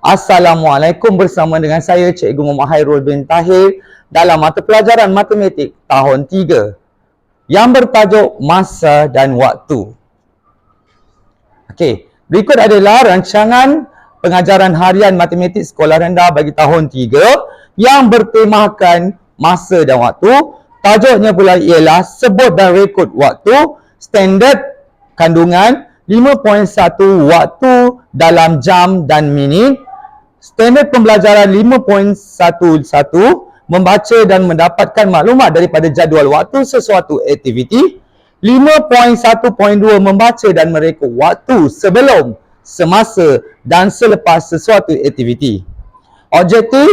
Assalamualaikum, bersama dengan saya Cikgu Muhammad Hairul bin Tahir dalam mata pelajaran Matematik tahun 3 yang bertajuk Masa dan Waktu. Okey, berikut adalah rancangan pengajaran harian Matematik Sekolah Rendah bagi tahun 3 yang bertemakan masa dan waktu. Tajuknya pula ialah sebut dan rekod waktu, standard kandungan 5.1 waktu dalam jam dan minit. Standard pembelajaran 5.11 membaca dan mendapatkan maklumat daripada jadual waktu sesuatu aktiviti. 5.1.2 membaca dan mereka waktu sebelum, semasa dan selepas sesuatu aktiviti. Objektif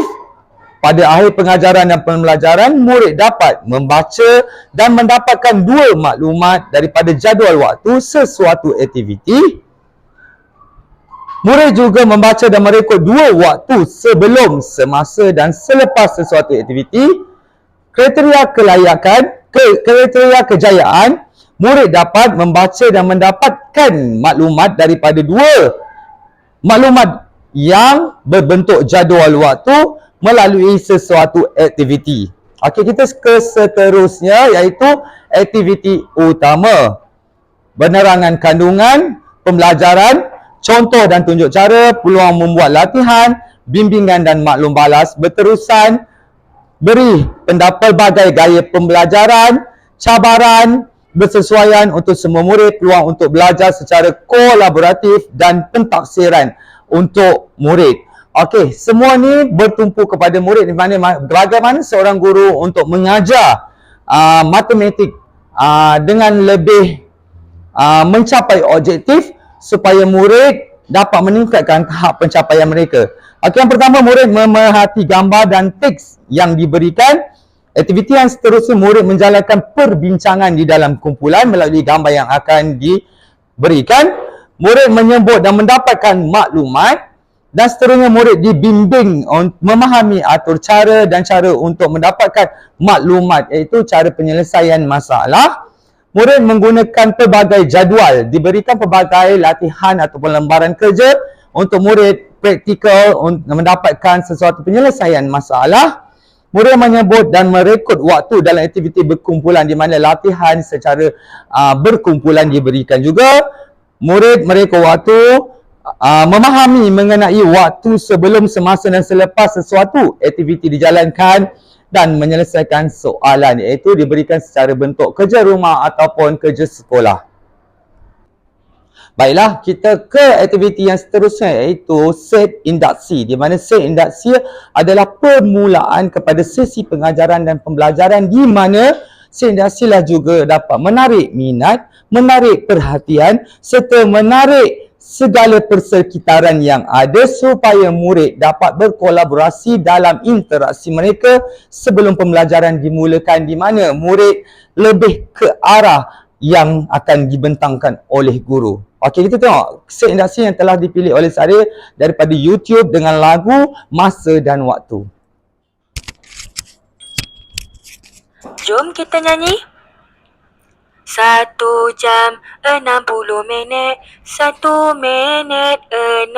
pada akhir pengajaran dan pembelajaran, murid dapat membaca dan mendapatkan 2 maklumat daripada jadual waktu sesuatu aktiviti. Murid juga membaca dan merekod 2 waktu sebelum, semasa dan selepas sesuatu aktiviti. Kriteria kelayakan, kriteria kejayaan, murid dapat membaca dan mendapatkan maklumat daripada 2 maklumat yang berbentuk jadual waktu melalui sesuatu aktiviti. Okey, kita ke seterusnya iaitu aktiviti utama. Penerangan kandungan, pembelajaran, contoh dan tunjuk cara, peluang membuat latihan, bimbingan dan maklum balas berterusan, beri pelbagai gaya pembelajaran, cabaran bersesuaian untuk semua murid, peluang untuk belajar secara kolaboratif dan pentaksiran untuk murid. Okey, semua ni bertumpu kepada murid di mana bagaimana seorang guru untuk mengajar matematik dengan lebih mencapai objektif supaya murid dapat meningkatkan tahap pencapaian mereka. Okey, yang pertama, murid memerhati gambar dan teks yang diberikan. Aktiviti yang seterusnya, murid menjalankan perbincangan di dalam kumpulan melalui gambar yang akan diberikan. Murid menyebut dan mendapatkan maklumat. Dan seterusnya, murid dibimbing memahami atur cara dan cara untuk mendapatkan maklumat, iaitu cara penyelesaian masalah. Murid menggunakan pelbagai jadual, diberikan pelbagai latihan ataupun lembaran kerja untuk murid praktikal untuk mendapatkan sesuatu penyelesaian masalah. Murid menyebut dan merekod waktu dalam aktiviti berkumpulan di mana latihan secara berkumpulan diberikan juga. Murid merekod waktu, memahami mengenai waktu sebelum, semasa dan selepas sesuatu aktiviti dijalankan dan menyelesaikan soalan, iaitu diberikan secara bentuk kerja rumah ataupun kerja sekolah. Baiklah, kita ke aktiviti yang seterusnya iaitu set induksi, di mana set induksi adalah permulaan kepada sesi pengajaran dan pembelajaran di mana set induksi lah juga dapat menarik minat, menarik perhatian serta menarik segala persekitaran yang ada supaya murid dapat berkolaborasi dalam interaksi mereka sebelum pembelajaran dimulakan, di mana murid lebih ke arah yang akan dibentangkan oleh guru. Okey, kita tengok set induksi yang telah dipilih oleh saya daripada YouTube dengan lagu Masa dan Waktu. Jom kita nyanyi. 1 jam 60 minit, 1 minit 60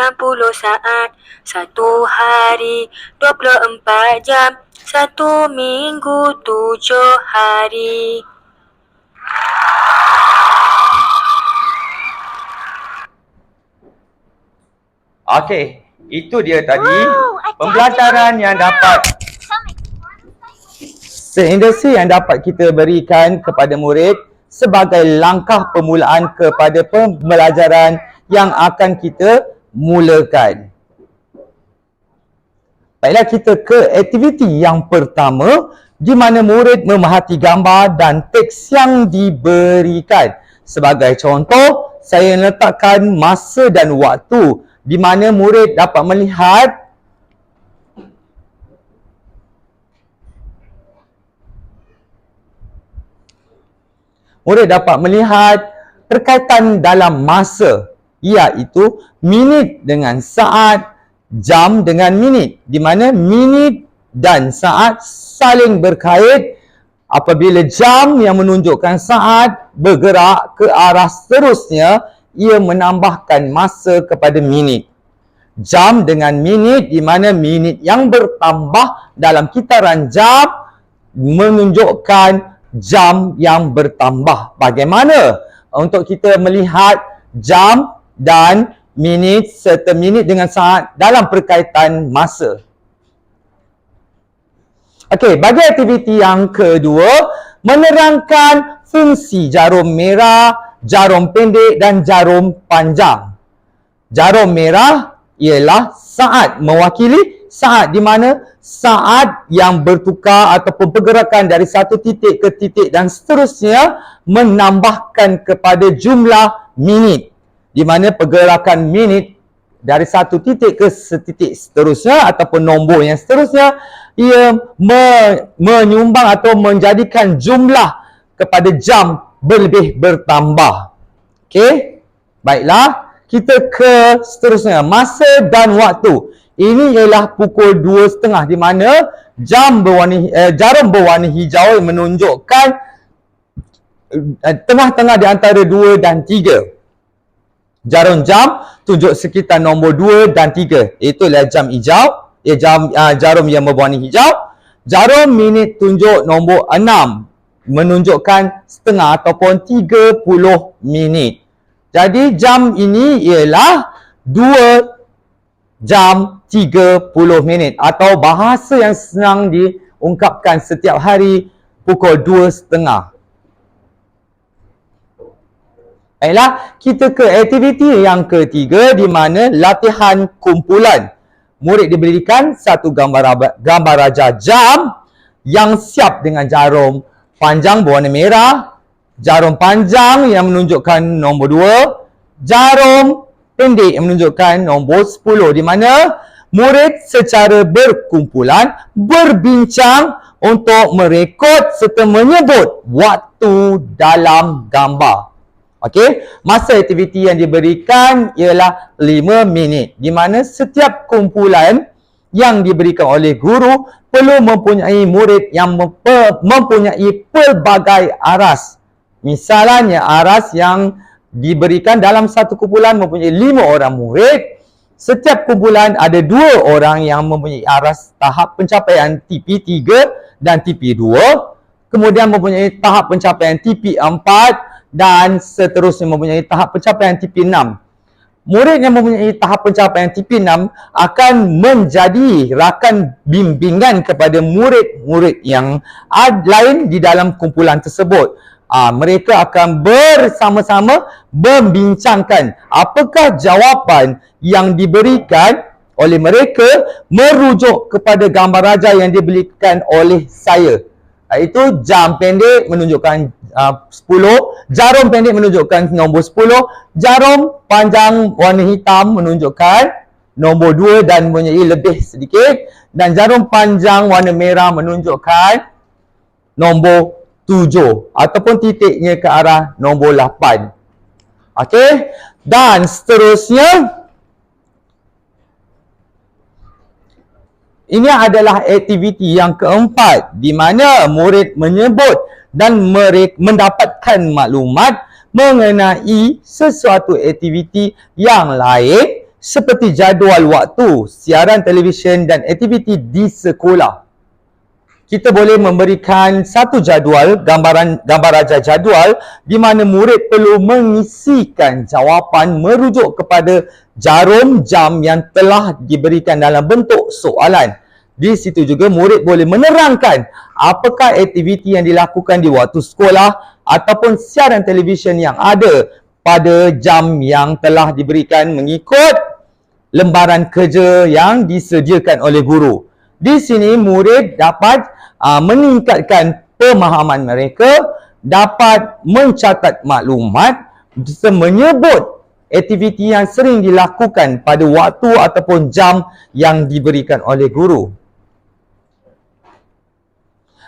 saat, 1 hari 24 jam, 1 minggu 7 hari. Okey, itu dia tadi pembelajaran yang dapat seinduksi yang dapat kita berikan kepada murid sebagai langkah permulaan kepada pembelajaran yang akan kita mulakan. Baiklah, kita ke aktiviti yang pertama di mana murid memerhati gambar dan teks yang diberikan. Sebagai contoh, saya letakkan masa dan waktu di mana murid dapat melihat perkaitan dalam masa, iaitu minit dengan saat, jam dengan minit, di mana minit dan saat saling berkait. Apabila jam yang menunjukkan saat bergerak ke arah seterusnya, ia menambahkan masa kepada minit. jam dengan minit, di mana minit yang bertambah dalam kitaran jam menunjukkan jam yang bertambah. Bagaimana untuk kita melihat jam dan minit serta minit dengan saat dalam perkaitan masa? Okey, bagi aktiviti yang kedua, menerangkan fungsi jarum merah, jarum pendek dan jarum panjang. Jarum merah ialah saat, mewakili saat, di mana saat yang bertukar ataupun pergerakan dari satu titik ke titik dan seterusnya menambahkan kepada jumlah minit, di mana pergerakan minit dari satu titik ke setitik seterusnya ataupun nombor yang seterusnya, ia menyumbang atau menjadikan jumlah kepada jam berlebih bertambah. Okey, baiklah, kita ke seterusnya, masa dan waktu. Ini ialah pukul 2.30, di mana jarum berwarna hijau menunjukkan tengah-tengah di antara 2 dan 3. Jarum jam tunjuk sekitar nombor 2 dan 3. Itulah jam hijau, jarum yang berwarna hijau. Jarum minit tunjuk nombor 6, menunjukkan setengah ataupun 30 minit. Jadi jam ini ialah 2 jam 30 minit, atau bahasa yang senang diungkapkan setiap hari pukul 2.30. Baiklah, kita ke aktiviti yang ketiga, di mana latihan kumpulan. Murid diberikan satu gambar raja jam yang siap dengan jarum panjang berwarna merah, jarum panjang yang menunjukkan nombor 2, jarum pendek yang menunjukkan nombor 10, di mana murid secara berkumpulan berbincang untuk merekod serta menyebut waktu dalam gambar. Okey, masa aktiviti yang diberikan ialah 5 minit, di mana setiap kumpulan yang diberikan oleh guru perlu mempunyai murid yang mempunyai pelbagai aras. Misalnya, aras yang diberikan dalam satu kumpulan mempunyai 5 orang murid. Setiap kumpulan ada 2 orang yang mempunyai aras tahap pencapaian TP3 dan TP2. Kemudian mempunyai tahap pencapaian TP4 dan seterusnya mempunyai tahap pencapaian TP6. Murid yang mempunyai tahap pencapaian TP6 akan menjadi rakan bimbingan kepada murid-murid yang lain di dalam kumpulan tersebut. Mereka akan bersama-sama membincangkan apakah jawapan yang diberikan oleh mereka merujuk kepada gambar raja yang diberikan oleh saya. Iaitu jam pendek menunjukkan 10, jarum pendek menunjukkan nombor 10, jarum panjang warna hitam menunjukkan nombor 2 dan mempunyai lebih sedikit, dan jarum panjang warna merah menunjukkan nombor 7 ataupun titiknya ke arah nombor 8. Okey, dan seterusnya ini adalah aktiviti yang keempat, di mana murid menyebut dan mendapatkan maklumat mengenai sesuatu aktiviti yang lain seperti jadual waktu, siaran televisyen dan aktiviti di sekolah. Kita boleh memberikan satu jadual, gambar raja jadual, di mana murid perlu mengisikan jawapan merujuk kepada jarum jam yang telah diberikan dalam bentuk soalan. Di situ juga murid boleh menerangkan apakah aktiviti yang dilakukan di waktu sekolah ataupun siaran televisyen yang ada pada jam yang telah diberikan mengikut lembaran kerja yang disediakan oleh guru. Di sini murid dapat meningkatkan pemahaman mereka, dapat mencatat maklumat serta menyebut aktiviti yang sering dilakukan pada waktu ataupun jam yang diberikan oleh guru.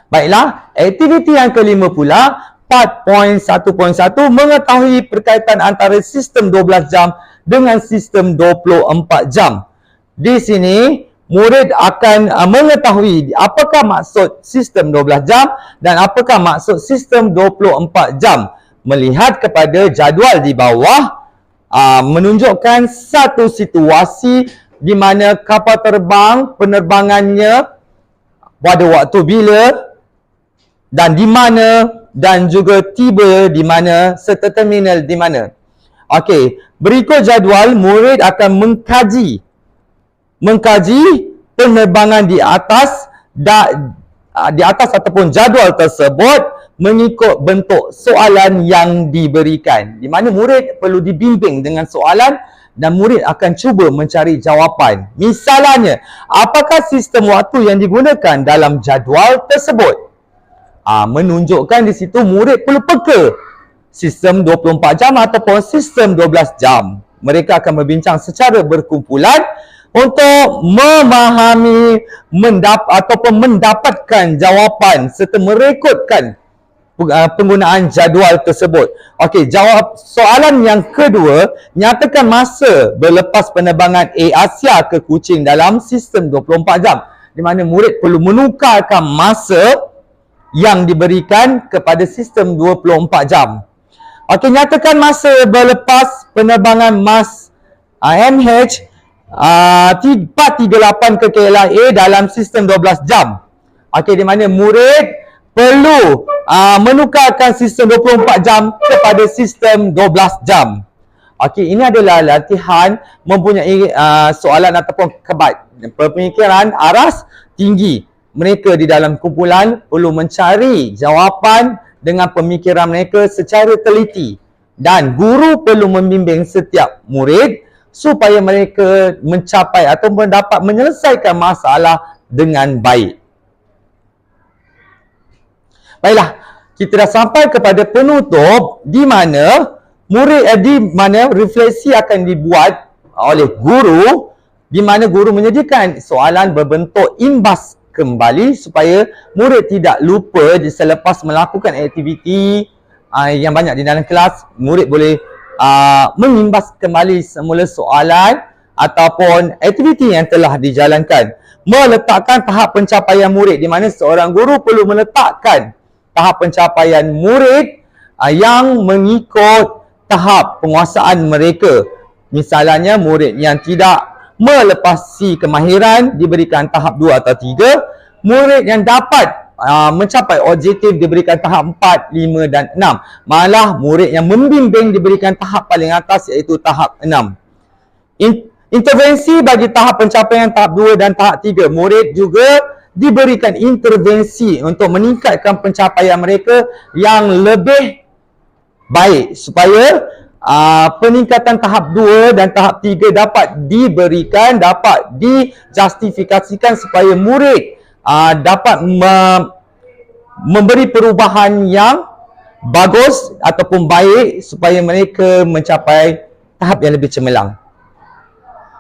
Baiklah, aktiviti yang kelima pula, 4.1.1, mengetahui perkaitan antara sistem 12 jam dengan sistem 24 jam. Di sini, murid akan mengetahui apakah maksud sistem 12 jam dan apakah maksud sistem 24 jam. Melihat kepada jadual di bawah, menunjukkan satu situasi di mana kapal terbang penerbangannya pada waktu bila dan di mana dan juga tiba di mana serta terminal di mana. Okey, berikut jadual murid akan mengkaji penerbangan di atas ataupun jadual tersebut mengikut bentuk soalan yang diberikan, di mana murid perlu dibimbing dengan soalan dan murid akan cuba mencari jawapan. Misalnya, apakah sistem waktu yang digunakan dalam jadual tersebut? Menunjukkan di situ murid perlu peka sistem 24 jam ataupun sistem 12 jam. Mereka akan berbincang secara berkumpulan untuk memahami ataupun mendapatkan jawapan serta merekodkan penggunaan jadual tersebut. Okey, jawab soalan yang kedua, nyatakan masa berlepas penerbangan Air Asia ke Kuching dalam sistem 24 jam. Di mana murid perlu menukarkan masa yang diberikan kepada sistem 24 jam. Okey, nyatakan masa berlepas penerbangan MAS MH 438 ke KLIA dalam sistem 12 jam. Okey, di mana murid perlu menukarkan sistem 24 jam kepada sistem 12 jam. Okey, ini adalah latihan mempunyai soalan ataupun pemikiran aras tinggi. Mereka di dalam kumpulan perlu mencari jawapan dengan pemikiran mereka secara teliti. Dan guru perlu membimbing setiap murid supaya mereka mencapai ataupun dapat menyelesaikan masalah dengan baik. Baiklah, kita dah sampai kepada penutup di mana refleksi akan dibuat oleh guru, di mana guru menyediakan soalan berbentuk imbas kembali supaya murid tidak lupa selepas melakukan aktiviti yang banyak di dalam kelas. Murid boleh mengimbas kembali semula soalan ataupun aktiviti yang telah dijalankan. Meletakkan tahap pencapaian murid, di mana seorang guru perlu meletakkan tahap pencapaian murid yang mengikut tahap penguasaan mereka. Misalnya, murid yang tidak melepasi kemahiran diberikan tahap 2 atau 3. Murid yang dapat mencapai objektif diberikan tahap 4, 5 dan 6. Malah murid yang membimbing diberikan tahap paling atas iaitu tahap 6. Intervensi bagi tahap pencapaian tahap 2 dan tahap 3. Murid juga diberikan intervensi untuk meningkatkan pencapaian mereka yang lebih baik supaya peningkatan tahap 2 dan tahap 3 dapat dijustifikasikan supaya murid dapat memberi perubahan yang bagus ataupun baik supaya mereka mencapai tahap yang lebih cemerlang.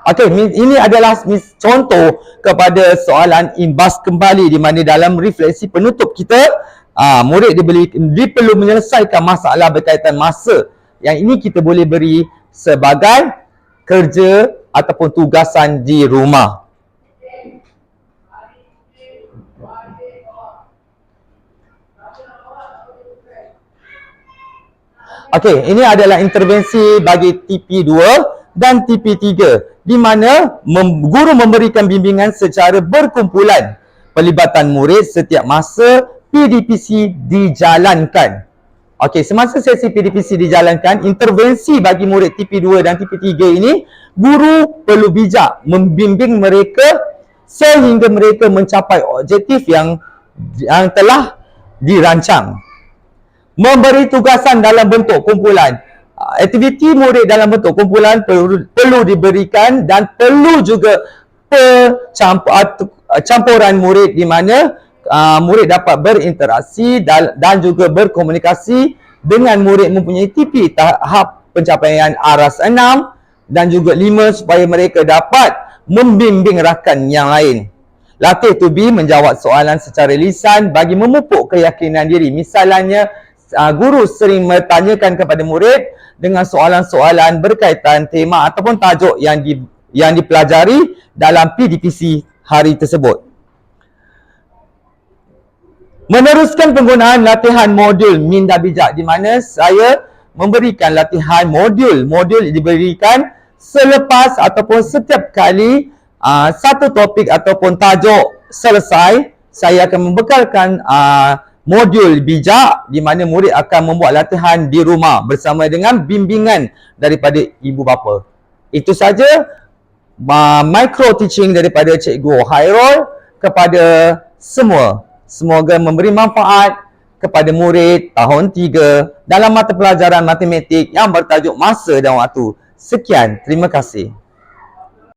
Okey, ini adalah contoh kepada soalan imbas kembali, di mana dalam refleksi penutup kita, murid perlu menyelesaikan masalah berkaitan masa. Yang ini kita boleh beri sebagai kerja ataupun tugasan di rumah. Okey, ini adalah intervensi bagi TP2 dan TP3, di mana guru memberikan bimbingan secara berkumpulan. Pelibatan murid setiap masa PDPC dijalankan. Okey, semasa sesi PDPC dijalankan, intervensi bagi murid TP2 dan TP3 ini, guru perlu bijak membimbing mereka sehingga mereka mencapai objektif yang telah dirancang. Memberi tugasan dalam bentuk kumpulan. Aktiviti murid dalam bentuk kumpulan perlu diberikan dan perlu juga campuran murid, di mana murid dapat berinteraksi dan juga berkomunikasi dengan murid mempunyai TP tahap pencapaian aras 6 dan juga 5 supaya mereka dapat membimbing rakan yang lain. Latih to be menjawab soalan secara lisan bagi memupuk keyakinan diri. Misalnya, guru sering bertanyakan kepada murid dengan soalan-soalan berkaitan tema ataupun tajuk yang dipelajari dalam PDPC hari tersebut. Meneruskan penggunaan latihan modul minda bijak, di mana saya memberikan latihan modul. Modul diberikan selepas ataupun setiap kali satu topik ataupun tajuk selesai, saya akan membekalkan modul bijak di mana murid akan membuat latihan di rumah bersama dengan bimbingan daripada ibu bapa. Itu saja micro teaching daripada Cikgu Hairul kepada semua. Semoga memberi manfaat kepada murid tahun 3 dalam mata pelajaran matematik yang bertajuk masa dan waktu. Sekian, terima kasih.